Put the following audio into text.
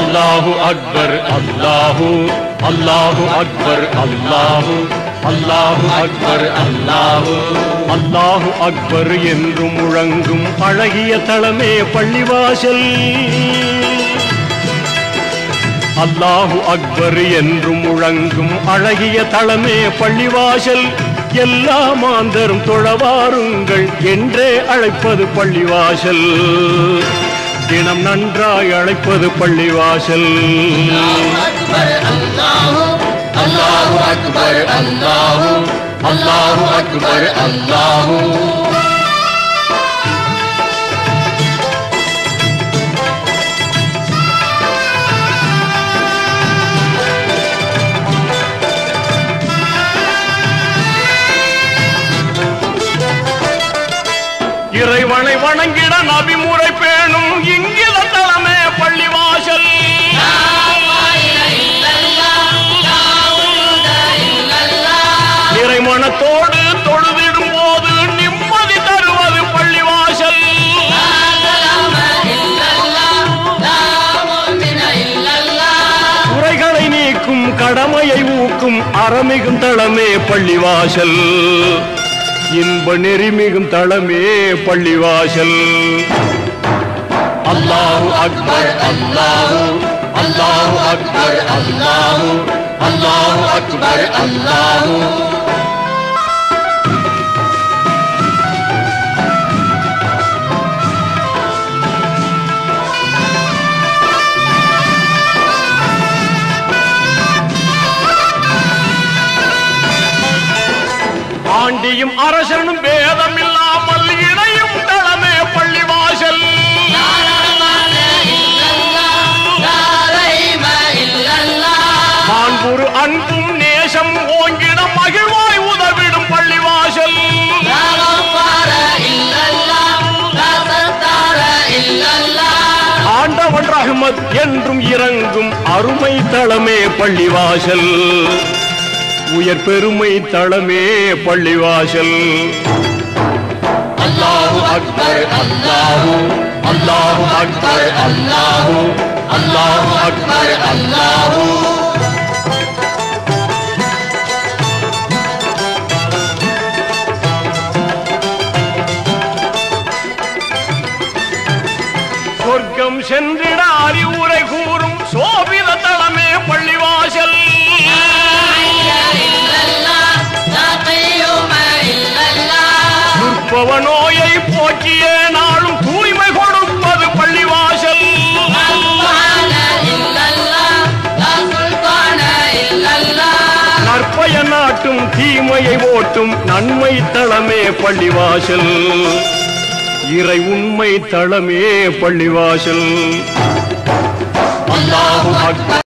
அல்லாஹு அக்பர் அல்லாஹு அல்லாஹு அக்பர் அல்லாஹு அல்லாஹு அக்பர் அல்லாஹு அல்லாஹு அக்பர் என்று முழங்கும் அழகிய தளமே பள்ளிவாசல். அல்லாஹு அக்பர் என்று முழங்கும் அழகிய தளமே பள்ளிவாசல். எல்லா மாந்தரும் தொழவாருங்கள் என்றே அழைப்பது பள்ளிவாசல். தினம் நன்றாய் அழைப்பது பள்ளிவாசல். அல்லாஹு அக்பர் அல்லாஹு அல்லாஹு அக்பர் அல்லாஹு. இறைவனை வணங்கிட நபிமுறை பேணும் இங்கில தளமே பள்ளிவாசல். இறைமனத்தோடு தொழுதிடும் போது நிம்மதி தருவது பள்ளிவாசல். குறைகளை நீக்கும் கடமையை ஊக்கும் அறமிகும் தளமே பள்ளிவாசல். இன்ப நெறிமிகும் தளமே பள்ளிவாசல். அல்லாஹு அக்பர் அல்லாஹு அல்லாஹு அக்பர் அல்லாஹு அல்லாஹு அக்பர் அல்லாஹு. ஆண்டியும் அரசனும் பேதம் இல்லாமல் இணையும் தளமே பள்ளிவாசல். மாண்புறு அன்பும் நேசம் ஓங்கிட மகிழ்வாய் உதவிடும் பள்ளிவாசல். ஆண்டவன் ரஹ்மத் என்றும் இறங்கும் அருமை தளமே பள்ளிவாசல். உயர் பெருமை தளமே பள்ளிவாசல். அல்லாஹு அக்பர் அல்லாஹு அல்லாஹு அக்பர் அல்லாஹு அல்லாஹு அக்பர் அல்லாஹு. சொர்க்கம் சென்றிட அறிவுரை கூறும் சோபித தளமே பள்ளிவாசல். நோயை போக்கிய நாளும் தூய்மை கொடுப்பது பள்ளிவாசல். நற்பய நாட்டும் தீமையை ஓட்டும் நன்மை தளமே பள்ளிவாசல். இறை உண்மை தளமே பள்ளிவாசல். அல்லாஹு அக்பர்.